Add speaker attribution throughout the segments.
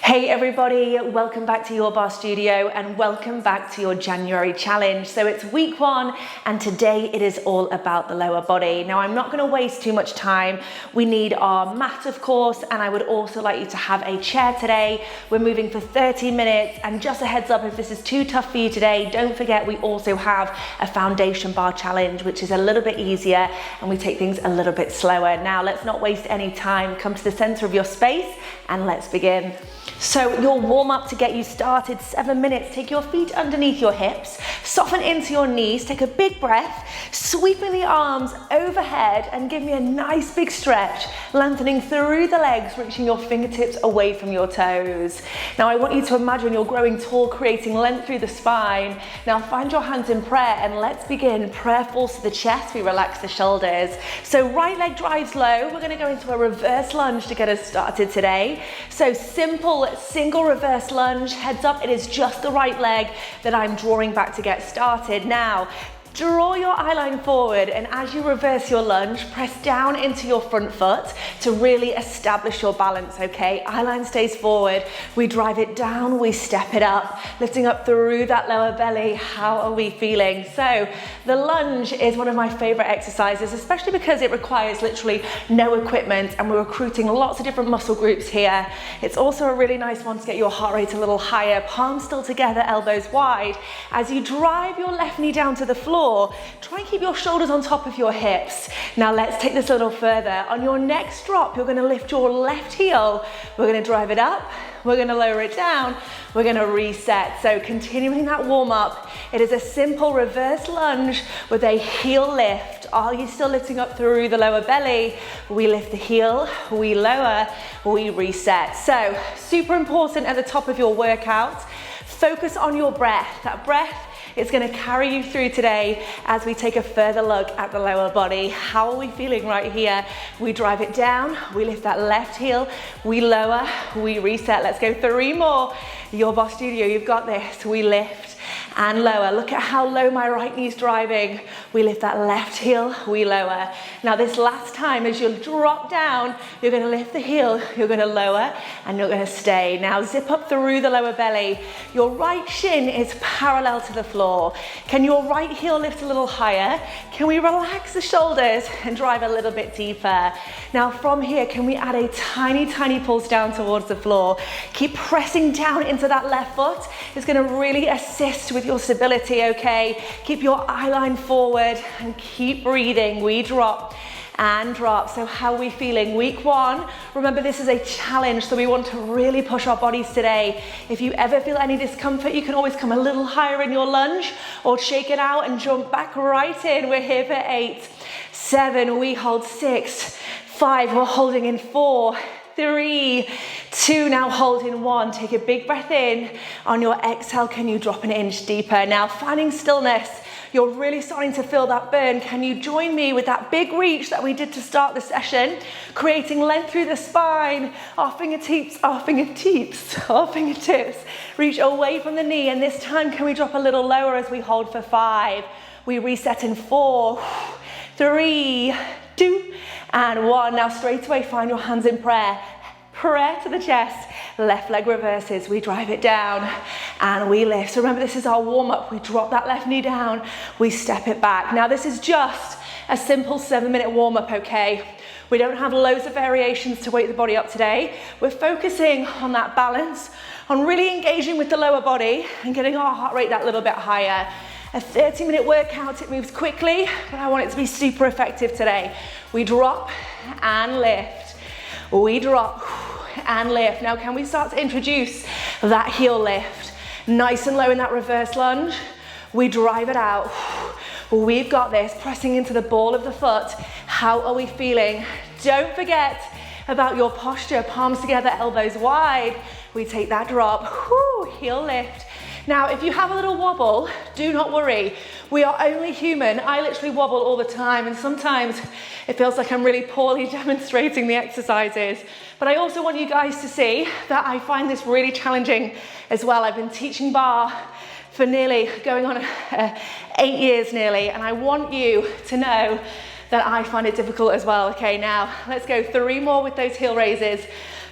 Speaker 1: Hey everybody, welcome back to Your Barre Studio and welcome back to your January challenge. So it's week 1 and today it is all about the lower body. Now I'm not going to waste too much time. We need our mat of course, and I would also like you to have a chair today. We're moving for 30 minutes, and just a heads up, if this is too tough for you today, don't forget we also have a foundation bar challenge which is a little bit easier and we take things a little bit slower. Now let's not waste any time. Come to the center of your space and let's begin. So your warm up to get you started, 7 minutes. Take your feet underneath your hips, soften into your knees, take a big breath, sweeping the arms overhead and give me a nice big stretch, lengthening through the legs, reaching your fingertips away from your toes. Now I want you to imagine you're growing tall, creating length through the spine. Now find your hands in prayer and let's begin. Prayer falls to the chest, we relax the shoulders. So right leg drives low, we're gonna go into a reverse lunge to get us started today. So simple, single reverse lunge, heads up, it is just the right leg that I'm drawing back to get started. Now, draw your eye line forward, and as you reverse your lunge, press down into your front foot to really establish your balance, okay? Eye line stays forward, we drive it down, we step it up, lifting up through that lower belly. How are we feeling? So the lunge is one of my favorite exercises, especially because it requires literally no equipment and we're recruiting lots of different muscle groups here. It's also a really nice one to get your heart rate a little higher, palms still together, elbows wide. As you drive your left knee down to the floor, try and keep your shoulders on top of your hips. Now let's take this a little further. On your next drop, you're going to lift your left heel. We're going to drive it up. We're going to lower it down. We're going to reset. So continuing that warm up, it is a simple reverse lunge with a heel lift. Are you still lifting up through the lower belly? We lift the heel, we lower, we reset. So super important at the top of your workout. Focus on your breath. That breath, it's going to carry you through today as we take a further look at the lower body. How are we feeling right here? We drive it down, we lift that left heel, we lower, we reset. Let's go 3 more. Your Barre Studio, you've got this. We lift and lower. Look at how low my right knee's driving. We lift that left heel, we lower. Now this last time, as you drop down, you're gonna lift the heel, you're gonna lower, and you're gonna stay. Now zip up through the lower belly. Your right shin is parallel to the floor. Can your right heel lift a little higher? Can we relax the shoulders and drive a little bit deeper? Now from here, can we add a tiny, tiny pulse down towards the floor? Keep pressing down into that left foot. It's gonna really assist with your stability, okay? Keep your eye line forward and keep breathing. We drop and drop. So how are we feeling? Week 1, remember this is a challenge, so we want to really push our bodies today. If you ever feel any discomfort, you can always come a little higher in your lunge or shake it out and jump back right in. We're here for 8, 7, we hold 6, 5, we're holding in 4, 3, 2, now hold in 1. Take a big breath in. On your exhale, can you drop an inch deeper? Now finding stillness, you're really starting to feel that burn. Can you join me with that big reach that we did to start the session? Creating length through the spine, our fingertips reach away from the knee, and this time can we drop a little lower as we hold for 5. We reset in 4, 3, 2, and 1. Now straight away, find your hands in prayer. Prayer to the chest, left leg reverses, we drive it down and we lift. So remember, this is our warm up. We drop that left knee down, we step it back. Now this is just a simple 7-minute warm up, okay? We don't have loads of variations to wake the body up today. We're focusing on that balance, on really engaging with the lower body and getting our heart rate that little bit higher. A 30-minute workout, it moves quickly, but I want it to be super effective today. We drop and lift. We drop and lift. Now can we start to introduce that heel lift? Nice and low in that reverse lunge. We drive it out. We've got this, pressing into the ball of the foot. How are we feeling? Don't forget about your posture, palms together, elbows wide. We take that drop, heel lift. Now, if you have a little wobble, do not worry. We are only human. I literally wobble all the time, and sometimes it feels like I'm really poorly demonstrating the exercises. But I also want you guys to see that I find this really challenging as well. I've been teaching barre for nearly going on 8 years nearly, and I want you to know that I find it difficult as well. Okay, now let's go 3 more with those heel raises.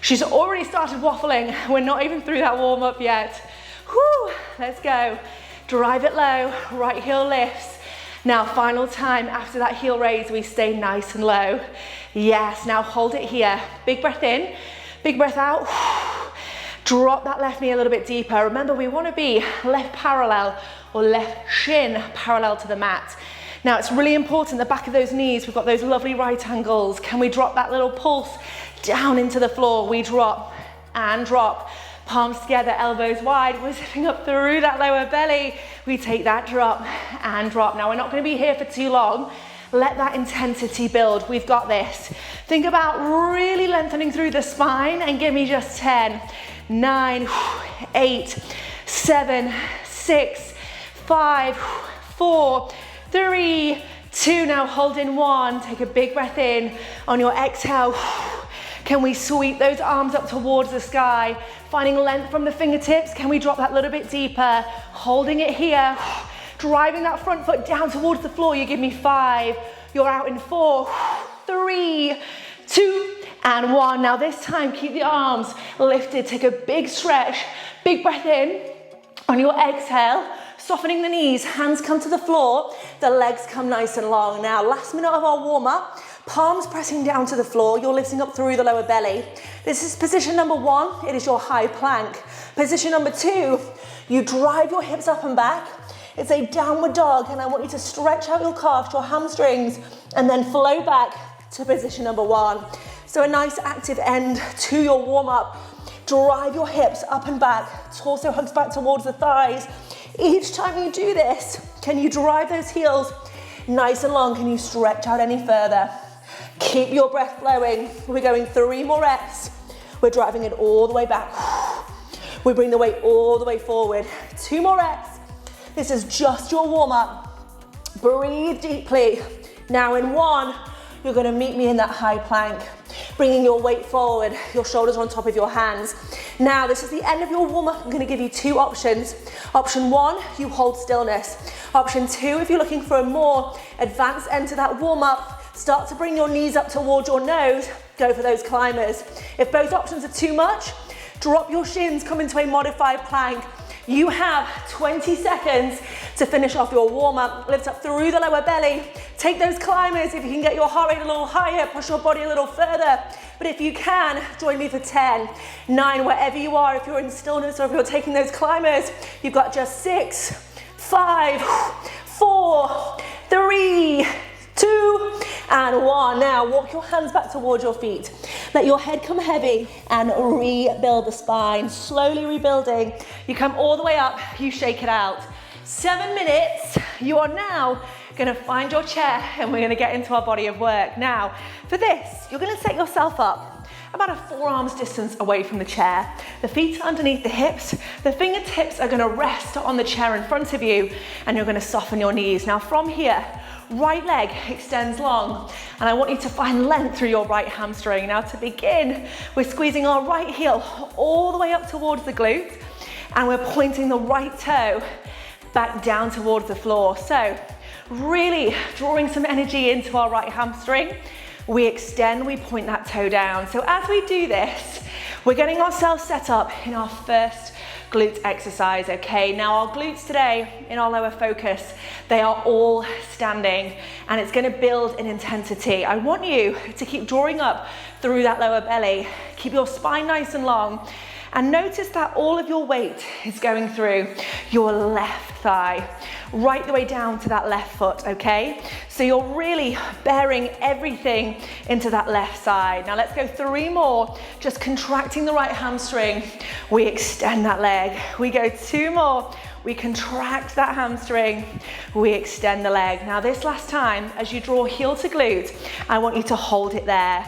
Speaker 1: She's already started waffling. We're not even through that warm up yet. Whew, let's go. Drive it low, right heel lifts. Now, final time after that heel raise, we stay nice and low. Yes, now hold it here. Big breath in, big breath out. Drop that left knee a little bit deeper. Remember, we want to be left parallel or left shin parallel to the mat. Now, it's really important, the back of those knees, we've got those lovely right angles. Can we drop that little pulse down into the floor? We drop and drop. Palms together, elbows wide. We're zipping up through that lower belly. We take that drop and drop. Now, we're not going to be here for too long. Let that intensity build. We've got this. Think about really lengthening through the spine and give me just 10, 9, 8, 7, 6, 5, 4, 3, 2. Now hold in 1. Take a big breath in. On your exhale, can we sweep those arms up towards the sky? Finding length from the fingertips. Can we drop that a little bit deeper? Holding it here. Driving that front foot down towards the floor. You give me 5. You're out in 4, 3, 2, and 1. Now this time, keep the arms lifted. Take a big stretch. Big breath in. On your exhale, softening the knees. Hands come to the floor. The legs come nice and long. Now, last minute of our warm-up. Palms pressing down to the floor. You're lifting up through the lower belly. This is position number 1. It is your high plank. Position number 2, you drive your hips up and back. It's a downward dog, and I want you to stretch out your calves, your hamstrings, and then flow back to position number 1. So a nice active end to your warm-up. Drive your hips up and back. Torso hugs back towards the thighs. Each time you do this, can you drive those heels nice and long? Can you stretch out any further? Keep your breath flowing. We're going 3 more reps. We're driving it all the way back. We bring the weight all the way forward. 2 more reps. This is just your warm-up. Breathe deeply. Now in 1, you're going to meet me in that high plank, bringing your weight forward. Your shoulders are on top of your hands. Now, this is the end of your warm-up. I'm going to give you 2 options. Option 1, you hold stillness. Option 2, if you're looking for a more advanced end to that warm-up, start to bring your knees up towards your nose. Go for those climbers. If both options are too much, drop your shins, come into a modified plank. You have 20 seconds to finish off your warm-up. Lift up through the lower belly. Take those climbers. If you can get your heart rate a little higher, push your body a little further. But if you can, join me for 10, 9, wherever you are. If you're in stillness or if you're taking those climbers, you've got just 6, 5, 4, 3, 2, and 1. Now walk your hands back towards your feet. Let your head come heavy and rebuild the spine. Slowly rebuilding. You come all the way up, you shake it out. 7 minutes. You are now gonna find your chair and we're gonna get into our body of work. Now, for this, you're gonna set yourself up about a forearms distance away from the chair. The feet are underneath the hips. The fingertips are gonna rest on the chair in front of you and you're gonna soften your knees. Now from here, right leg extends long and I want you to find length through your right hamstring. Now to begin, we're squeezing our right heel all the way up towards the glute and we're pointing the right toe back down towards the floor. So really drawing some energy into our right hamstring. We extend, we point that toe down. So as we do this, we're getting ourselves set up in our first glute exercise, okay? Now our glutes today in our lower focus, they are all standing and it's gonna build in intensity. I want you to keep drawing up through that lower belly. Keep your spine nice and long and notice that all of your weight is going through your left thigh, right the way down to that left foot, okay? So you're really bearing everything into that left side. Now let's go 3 more, just contracting the right hamstring. We extend that leg. We go 2 more. We contract that hamstring. We extend the leg. Now this last time, as you draw heel to glute, I want you to hold it there.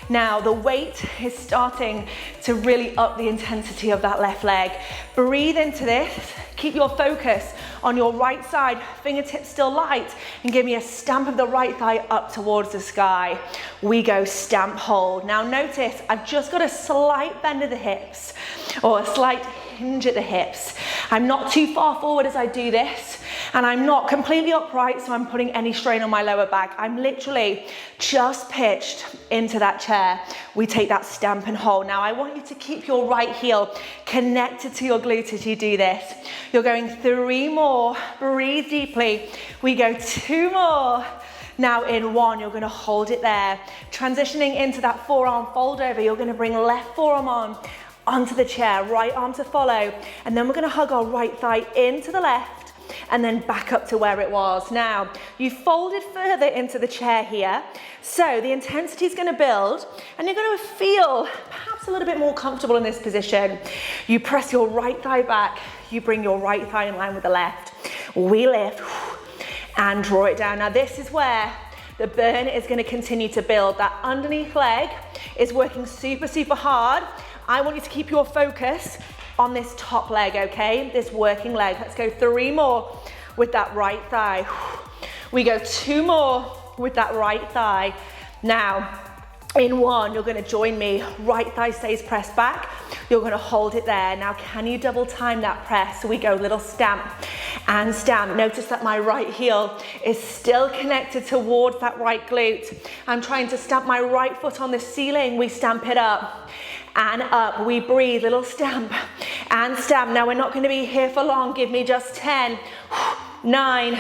Speaker 1: Now the weight is starting to really up the intensity of that left leg. Breathe into this. Keep your focus on your right side, fingertips still light, and give me a stamp of the right thigh up towards the sky. We go stamp hold. Now notice, I've just got a slight bend of the hips, or a slight hinge at the hips. I'm not too far forward as I do this. And I'm not completely upright, so I'm putting any strain on my lower back. I'm literally just pitched into that chair. We take that stamp and hold. Now I want you to keep your right heel connected to your glute as you do this. You're going 3 more, breathe deeply. We go 2 more. Now in 1, you're gonna hold it there. Transitioning into that forearm fold over, you're gonna bring left forearm on, onto the chair, right arm to follow. And then we're gonna hug our right thigh into the left and then back up to where it was. Now, you folded further into the chair here. So the intensity is gonna build and you're gonna feel perhaps a little bit more comfortable in this position. You press your right thigh back, you bring your right thigh in line with the left. We lift and draw it down. Now this is where the burn is gonna continue to build. That underneath leg is working super, super hard. I want you to keep your focus on this top leg, okay? This working leg. Let's go 3 more with that right thigh. We go 2 more with that right thigh. Now, in 1, you're gonna join me. Right thigh stays pressed back. You're gonna hold it there. Now, can you double time that press? So we go little stamp and stamp. Notice that my right heel is still connected towards that right glute. I'm trying to stamp my right foot on the ceiling. We stamp it up and up. We breathe, little stamp and stamp. Now, we're not gonna be here for long. Give me just 10, 9,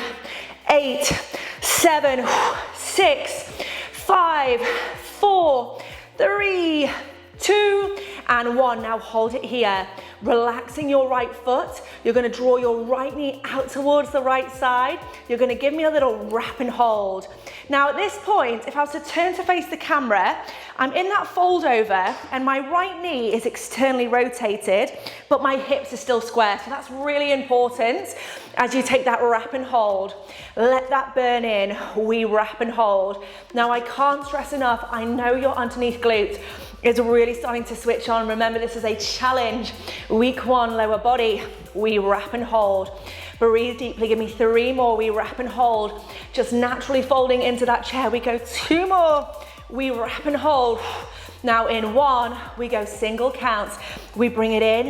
Speaker 1: 8, 7, 6, 5, 4, 3, 2, and 1. Now hold it here. Relaxing your right foot. You're gonna draw your right knee out towards the right side. You're gonna give me a little wrap and hold. Now at this point, if I was to turn to face the camera, I'm in that fold over and my right knee is externally rotated, but my hips are still square. So that's really important as you take that wrap and hold. Let that burn in. We wrap and hold. Now I can't stress enough, I know your underneath glute is really starting to switch on. Remember, this is a challenge. Week 1, lower body. We wrap and hold. Breathe deeply, give me 3 more. We wrap and hold. Just naturally folding into that chair. We go 2 more. We wrap and hold. Now in 1, we go single counts. We bring it in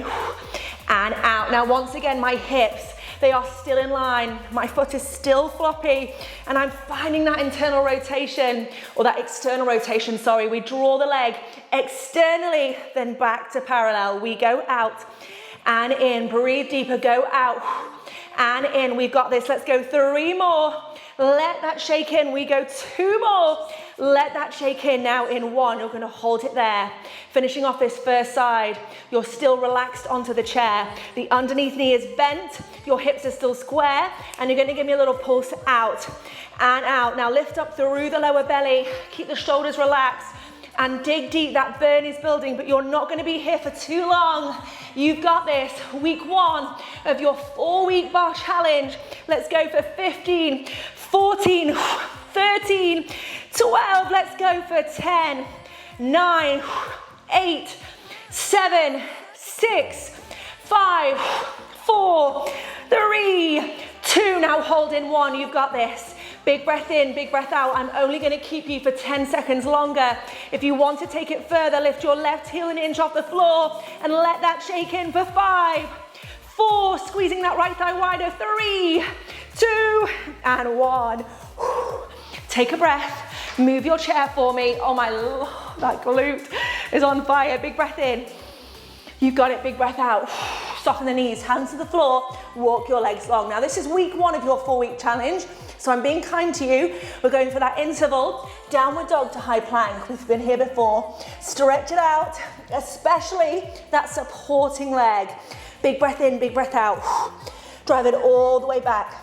Speaker 1: and out. Now once again, my hips, they are still in line. My foot is still floppy and I'm finding that internal rotation, or that external rotation, sorry. We draw the leg externally, then back to parallel. We go out and in. Breathe deeper, go out and in. We've got this. Let's go 3 more. Let that shake in. We go 2 more. Let that shake in. Now in 1, you're gonna hold it there. Finishing off this first side, you're still relaxed onto the chair. The underneath knee is bent, your hips are still square, and you're gonna give me a little pulse out and out. Now lift up through the lower belly, keep the shoulders relaxed, and dig deep. That burn is building, but you're not gonna be here for too long. You've got this. Week 1 of your 4-week bar challenge. Let's go for 15, 14, 13, 12. Let's go for 10, 9, 8, 7, 6, 5, 4, 3, 2. Now hold in 1. You've got this. Big breath in, big breath out. I'm only gonna keep you for 10 seconds longer. If you want to take it further, lift your left heel an inch off the floor and let that shake in for 5, 4, squeezing that right thigh wider, 3, 2, and 1. Take a breath, move your chair for me. Oh my Lord, that glute is on fire. Big breath in. You've got it, big breath out. Soften the knees, hands to the floor, walk your legs long. Now this is week 1 of your 4-week challenge, so I'm being kind to you. We're going for that interval, downward dog to high plank. We've been here before. Stretch it out, especially that supporting leg. Big breath in, big breath out. Drive it all the way back.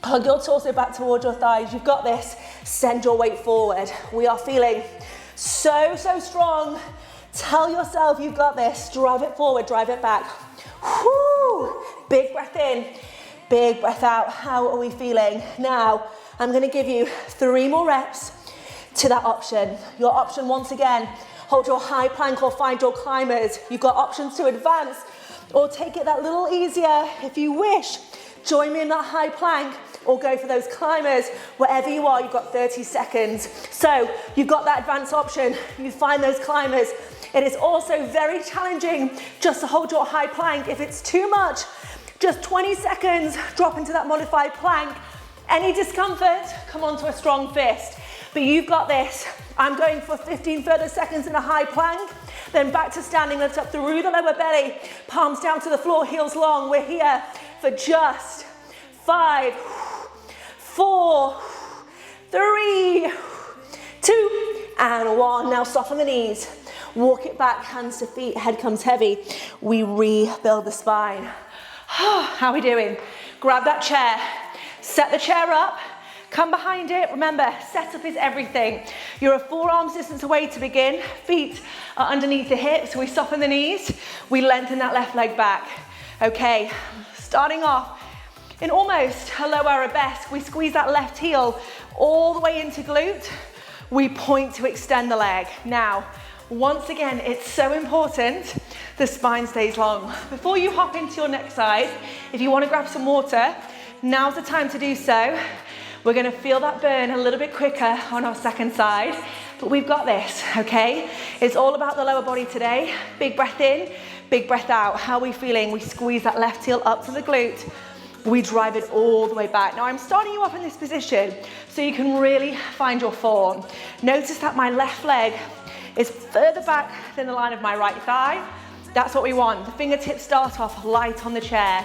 Speaker 1: Hug your torso back towards your thighs. You've got this. Send your weight forward. We are feeling so, so strong. Tell yourself you've got this. Drive it forward, drive it back. Whoo! Big breath in, big breath out. How are we feeling? Now, I'm gonna give you 3 more reps to that option. Your option, once again, hold your high plank or find your climbers. You've got options to advance or take it that little easier if you wish. Join me in that high plank or go for those climbers. Wherever you are, you've got 30 seconds. So you've got that advanced option. You find those climbers. It is also very challenging just to hold your high plank. If it's too much, Just 20 seconds, drop into that modified plank. Any discomfort, come onto a strong fist. But you've got this. I'm going for 15 further seconds in a high plank, then back to standing, lift up through the lower belly, palms down to the floor, heels long. We're here for just 5, 4, 3, 2, and 1. Now soften the knees. Walk it back, hands to feet, head comes heavy. We rebuild the spine. How are we doing? Grab that chair, set the chair up, come behind it. Remember, setup is everything. You're a forearms distance away to begin. Feet are underneath the hips. We soften the knees. We lengthen that left leg back. Okay, starting off in almost a low arabesque. We squeeze that left heel all the way into glute. We point to extend the leg. Now, once again, it's so important the spine stays long. Before you hop into your next side, if you want to grab some water, now's the time to do so. We're going to feel that burn a little bit quicker on our second side, but we've got this, okay? It's all about the lower body today. Big breath in, big breath out. How are we feeling? We squeeze that left heel up to the glute. We drive it all the way back. Now I'm starting you up in this position so you can really find your form. Notice that my left leg is further back than the line of my right thigh. That's what we want. The fingertips start off light on the chair.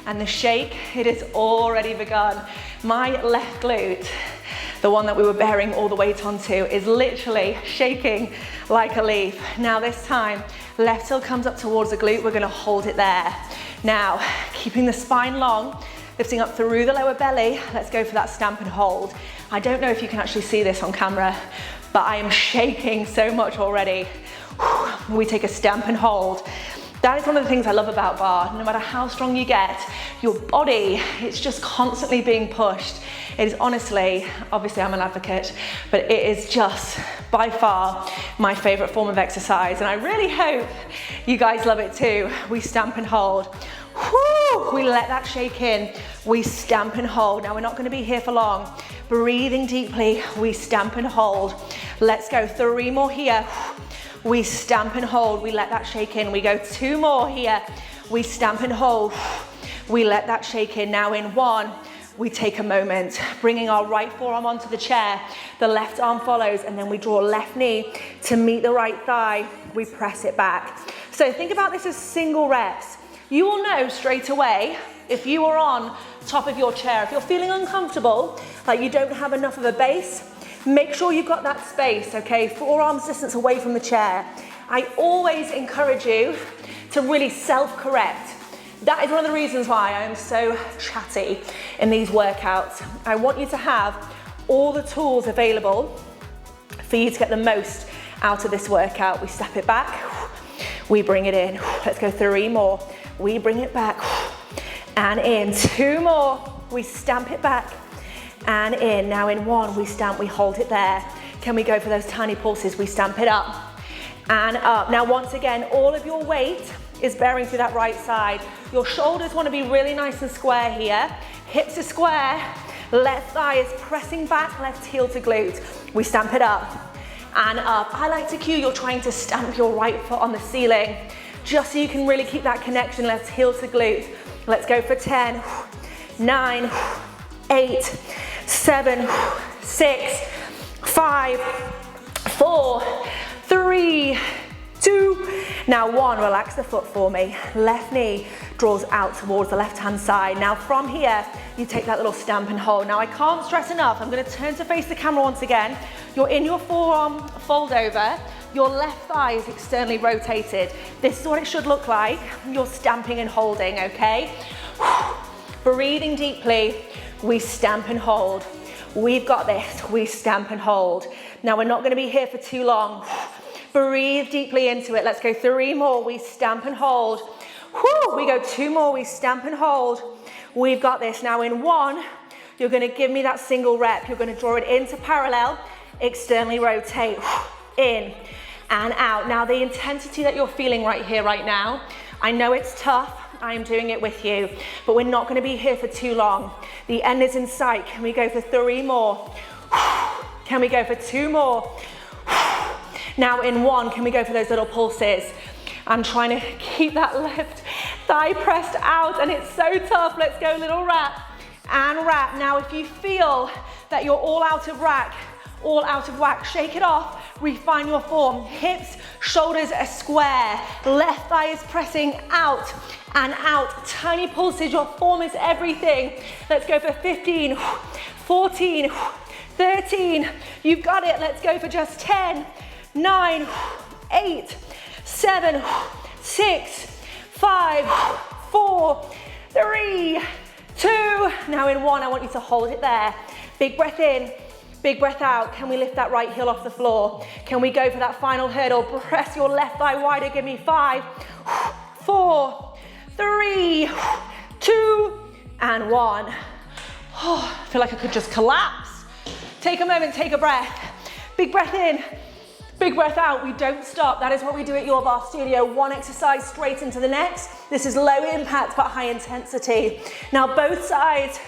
Speaker 1: And the shake, it has already begun. My left glute, the one that we were bearing all the weight onto, is literally shaking like a leaf. Now this time, left heel comes up towards the glute. We're gonna hold it there. Now, keeping the spine long, lifting up through the lower belly. Let's go for that stamp and hold. I don't know if you can actually see this on camera, but I am shaking so much already. We take a stamp and hold. That is one of the things I love about barre. No matter how strong you get, your body, it's just constantly being pushed. It is honestly, obviously I'm an advocate, but it is just by far my favorite form of exercise. And I really hope you guys love it too. We stamp and hold. Woo! We let that shake in. We stamp and hold. Now we're not going to be here for long. Breathing deeply, we stamp and hold. Let's go 3 more here. We stamp and hold. We let that shake in. We go 2 more here. We stamp and hold. We let that shake in. Now in 1, we take a moment, bringing our right forearm onto the chair. The left arm follows, and then we draw left knee to meet the right thigh. We press it back. So think about this as single reps. You will know straight away if you are on top of your chair. If you're feeling uncomfortable, like you don't have enough of a base, make sure you've got that space, okay? Forearms distance away from the chair. I always encourage you to really self-correct. That is one of the reasons why I am so chatty in these workouts. I want you to have all the tools available for you to get the most out of this workout. We step it back, we bring it in. Let's go 3 more. We bring it back and in. 2 more, we stamp it back and in. Now in 1, we stamp, we hold it there. Can we go for those tiny pulses? We stamp it up and up. Now once again, all of your weight is bearing through that right side. Your shoulders want to be really nice and square here. Hips are square, left thigh is pressing back, left heel to glute. We stamp it up and up. I like to cue you're trying to stamp your right foot on the ceiling, just so you can really keep that connection, left heel to glute. Let's go for 10, 9, 8, 7, 6, 5, 4, 3, 2. Now 1, relax the foot for me. Left knee draws out towards the left-hand side. Now from here, you take that little stamp and hold. Now I can't stress enough, I'm gonna turn to face the camera once again. You're in your forearm fold over. Your left thigh is externally rotated. This is what it should look like. You're stamping and holding, okay? Breathing deeply, we stamp and hold. We've got this, we stamp and hold. Now we're not gonna be here for too long. Breathe deeply into it. Let's go 3 more, we stamp and hold. Whew. We go 2 more, we stamp and hold. We've got this. Now in 1, you're gonna give me that single rep. You're gonna draw it into parallel, externally rotate, in and out. Now the intensity that you're feeling right here, right now, I know it's tough, I am doing it with you, but we're not gonna be here for too long. The end is in sight. Can we go for 3 more? Can we go for 2 more? Now in 1, can we go for those little pulses? I'm trying to keep that left thigh pressed out, and it's so tough. Let's go, little wrap and wrap. Now, if you feel that you're all out of whack, shake it off, refine your form. Hips, shoulders are square, left thigh is pressing out and out. Tiny pulses, your form is everything. Let's go for 15, 14, 13, you've got it. Let's go for just 10, 9, 8, 7, 6, 5, 4, 3, 2. Now in 1, I want you to hold it there. Big breath in, big breath out. Can we lift that right heel off the floor? Can we go for that final hurdle? Press your left thigh wider. Give me 5, 4, 3, 2, and 1. Oh, I feel like I could just collapse. Take a moment, take a breath. Big breath in, big breath out. We don't stop. That is what we do at Your Barre Studio. One exercise straight into the next. This is low impact but high intensity. Now both sides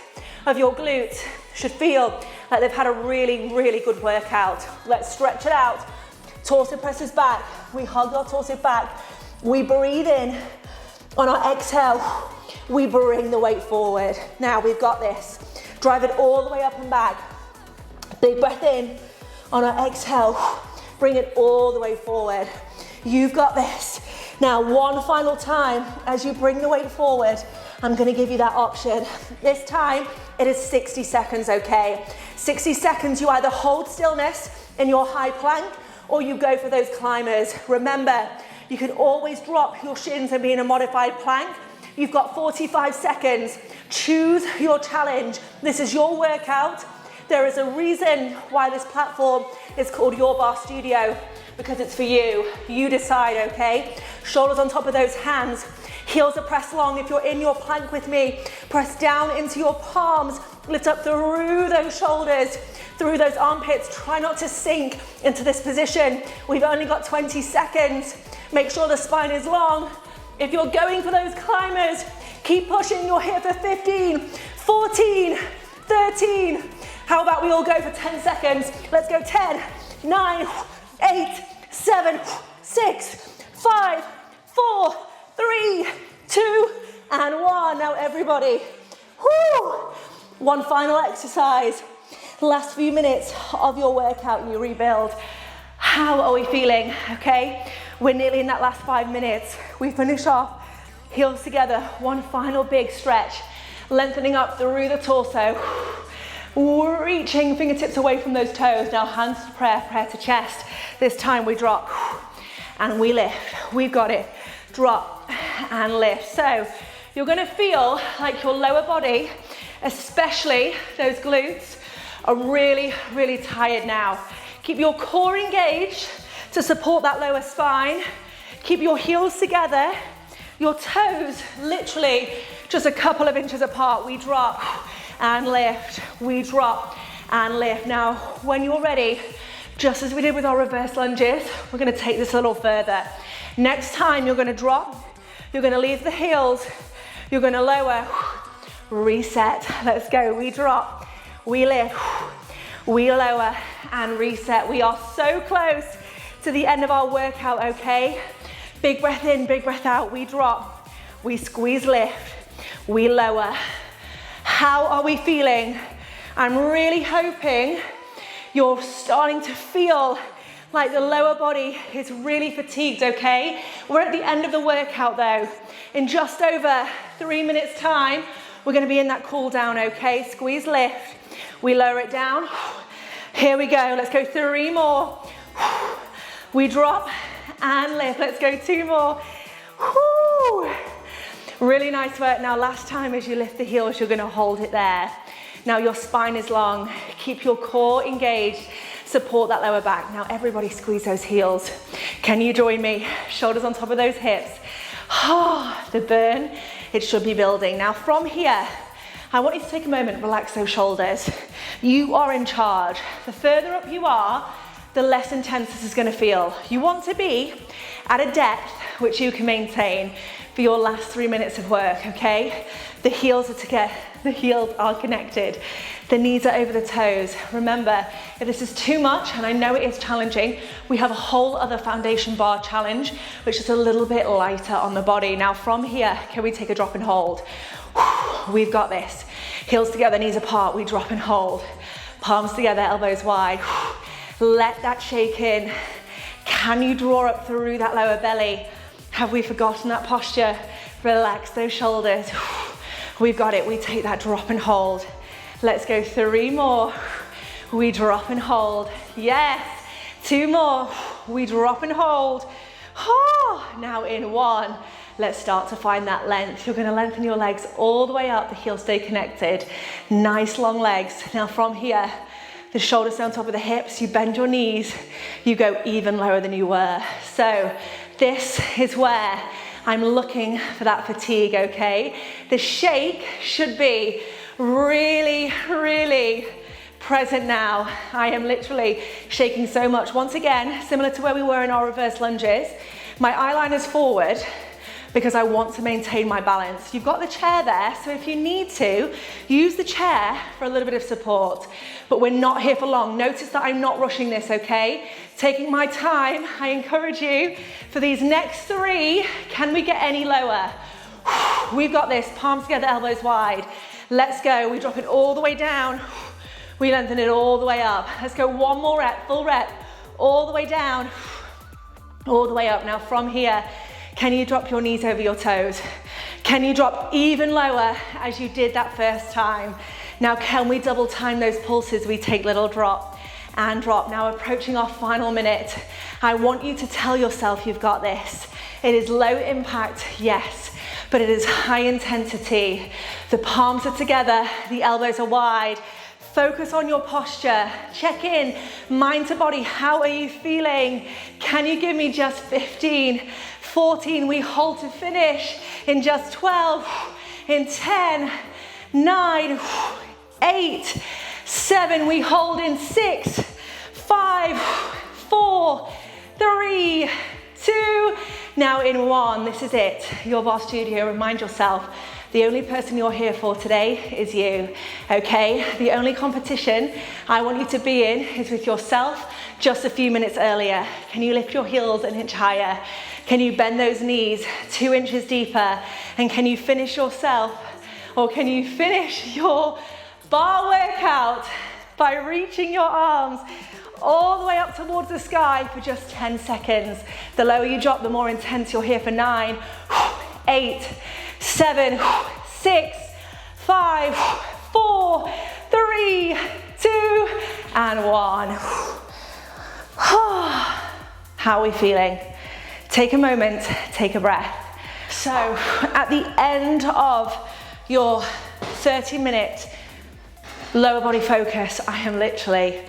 Speaker 1: of your glutes should feel like they've had a really, really good workout. Let's stretch it out. Torso presses back. We hug our torso back. We breathe in. On our exhale, we bring the weight forward. Now we've got this. Drive it all the way up and back. Big breath in. On our exhale, bring it all the way forward. You've got this. Now, one final time, as you bring the weight forward, I'm gonna give you that option. This time, it is 60 seconds, okay? 60 seconds, you either hold stillness in your high plank, or you go for those climbers. Remember, you can always drop your shins and be in a modified plank. You've got 45 seconds. Choose your challenge. This is your workout. There is a reason why this platform is called Your Barre Studio, because it's for you. You decide, okay? Shoulders on top of those hands. Heels are pressed long. If you're in your plank with me, press down into your palms. Lift up through those shoulders, through those armpits. Try not to sink into this position. We've only got 20 seconds. Make sure the spine is long. If you're going for those climbers, keep pushing. You're here for 15, 14, 13. How about we all go for 10 seconds? Let's go 10, 9, 8, 7, 6, 5, 4, 3, 2, and 1. Now everybody, whoo! One final exercise. Last few minutes of your workout, you rebuild. How are we feeling, okay? We're nearly in that last 5 minutes. We finish off, heels together, one final big stretch, lengthening up through the torso, reaching fingertips away from those toes. Now hands to prayer, prayer to chest. This time we drop and we lift. We've got it. Drop and lift. So you're gonna feel like your lower body, especially those glutes, are really, really tired now. Keep your core engaged to support that lower spine. Keep your heels together, your toes literally just a couple of inches apart. We drop and lift, we drop and lift. Now, when you're ready, just as we did with our reverse lunges, we're gonna take this a little further. Next time, you're gonna drop, you're gonna leave the heels, you're gonna lower, reset. Let's go, we drop, we lift, we lower and reset. We are so close to the end of our workout, okay? Big breath in, big breath out. We drop, we squeeze, lift, we lower. How are we feeling? I'm really hoping you're starting to feel like the lower body is really fatigued, okay? We're at the end of the workout though. In just over 3 minutes time, we're gonna be in that cool down, okay? Squeeze, lift, we lower it down. Here we go, let's go 3 more. We drop and lift, let's go 2 more. Woo. Really nice work. Now last time as you lift the heels, you're gonna hold it there. Now your spine is long, keep your core engaged, support that lower back. Now everybody squeeze those heels. Can you join me? Shoulders on top of those hips. The burn, it should be building. Now from here, I want you to take a moment, relax those shoulders. You are in charge. The further up you are, the less intense this is gonna feel. You want to be at a depth which you can maintain. for your last 3 minutes of work, okay? The heels are together, the heels are connected. The knees are over the toes. Remember, if this is too much, and I know it is challenging, we have a whole other foundation bar challenge, which is a little bit lighter on the body. Now from here, can we take a drop and hold? We've got this. Heels together, knees apart, we drop and hold. Palms together, elbows wide. Let that shake in. Can you draw up through that lower belly? Have we forgotten that posture? Relax those shoulders. We've got it. We take that drop and hold. Let's go 3 more. We drop and hold. Yes. 2 more. We drop and hold. Now in 1. Let's start to find that length. You're going to lengthen your legs all the way up. The heels stay connected. Nice long legs. Now from here, the shoulders stay on top of the hips. You bend your knees. You go even lower than you were. So this is where I'm looking for that fatigue, okay? The shake should be really, really present now. I am literally shaking so much. Once again, similar to where we were in our reverse lunges, my eyeliner's forward because I want to maintain my balance. You've got the chair there, so if you need to, use the chair for a little bit of support. But we're not here for long. Notice that I'm not rushing this, okay? Taking my time. I encourage you for these next 3. Can we get any lower? We've got this. Palms together, elbows wide. Let's go. We drop it all the way down. We lengthen it all the way up. Let's go 1 more rep, full rep. All the way down, all the way up. Now from here, can you drop your knees over your toes? Can you drop even lower as you did that first time? Now can we double time those pulses? We take little drop and drop. Now approaching our final minute. I want you to tell yourself you've got this. It is low impact, yes, but it is high intensity. The palms are together, the elbows are wide. Focus on your posture. Check in, mind to body. How are you feeling? Can you give me just 15, 14? We hold to finish in just 12, in 10, 9, 8, 7. We hold in 6, 5, 4, 3, 2. Now in 1. This is it. Your Barre Studio. Remind yourself, the only person you're here for today is you, okay? The only competition I want you to be in is with yourself just a few minutes earlier. Can you lift your heels an inch higher? Can you bend those knees 2 inches deeper? And can you finish yourself, or can you finish your bar workout by reaching your arms all the way up towards the sky for just 10 seconds? The lower you drop, the more intense. You're here for 9, 8, 7, 6, 5, 4, 3, 2, and 1. How are we feeling? Take a moment, take a breath. So at the end of your 30-minute lower body focus, I am literally,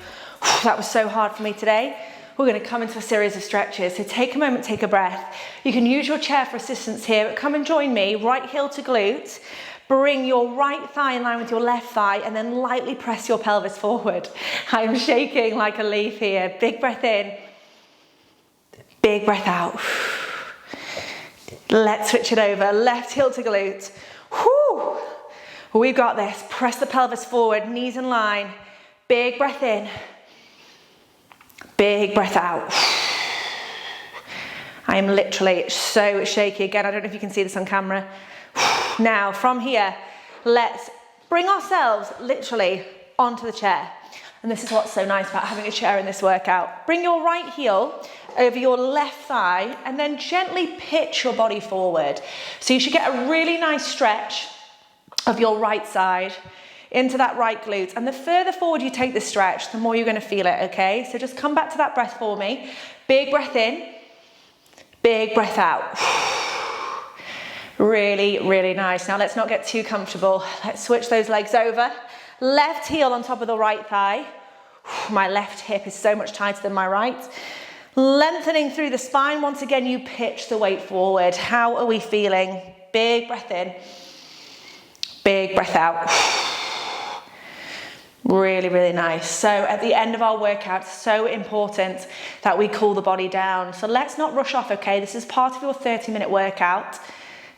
Speaker 1: that was so hard for me today. We're going to come into a series of stretches. So take a moment, take a breath. You can use your chair for assistance here, but come and join me. Right heel to glute. Bring your right thigh in line with your left thigh and then lightly press your pelvis forward. I am shaking like a leaf here. Big breath in. Big breath out. Let's switch it over. Left heel to glute. Whew. We've got this. Press the pelvis forward, knees in line. Big breath in. Big breath out. I am literally so shaky. Again, I don't know if you can see this on camera. Now, from here, let's bring ourselves literally onto the chair. And this is what's so nice about having a chair in this workout. Bring your right heel over your left thigh and then gently pitch your body forward. So you should get a really nice stretch of your right side into that right glute. And the further forward you take the stretch, the more you're going to feel it, okay? So just come back to that breath for me. Big breath in, big breath out. Really, really nice. Now let's not get too comfortable. Let's switch those legs over. Left heel on top of the right thigh. My left hip is so much tighter than my right. Lengthening through the spine. Once again, you pitch the weight forward. How are we feeling? Big breath in, big breath out. Really, really nice. So at the end of our workout, it's so important that we cool the body down. So let's not rush off, okay? This is part of your 30-minute workout.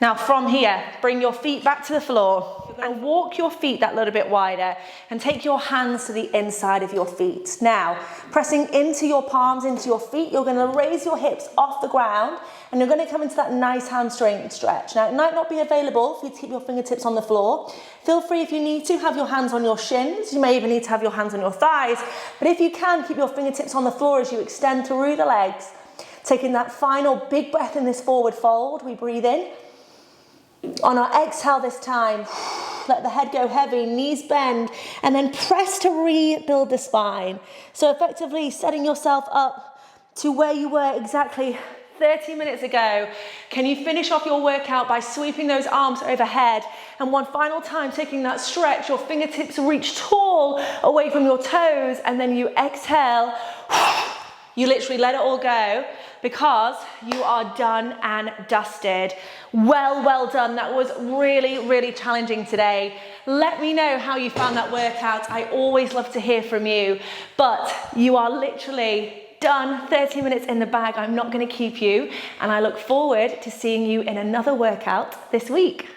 Speaker 1: Now from here, bring your feet back to the floor. You're going to walk your feet that little bit wider and take your hands to the inside of your feet. Now, pressing into your palms, into your feet, you're going to raise your hips off the ground and you're going to come into that nice hamstring stretch. Now, it might not be available for you to keep your fingertips on the floor. Feel free, if you need to, have your hands on your shins. You may even need to have your hands on your thighs. But if you can, keep your fingertips on the floor as you extend through the legs. Taking that final big breath in this forward fold, we breathe in. On our exhale this time, let the head go heavy, knees bend, and then press to rebuild the spine. So effectively setting yourself up to where you were exactly 30 minutes ago. Can you finish off your workout by sweeping those arms overhead? And one final time, taking that stretch, your fingertips reach tall away from your toes, and then you exhale. You literally let it all go because you are done and dusted. Well done. That was really challenging today. Let me know how you found that workout. I always love to hear from you, but you are literally done, 30 minutes in the bag. I'm not going to keep you, and I look forward to seeing you in another workout this week.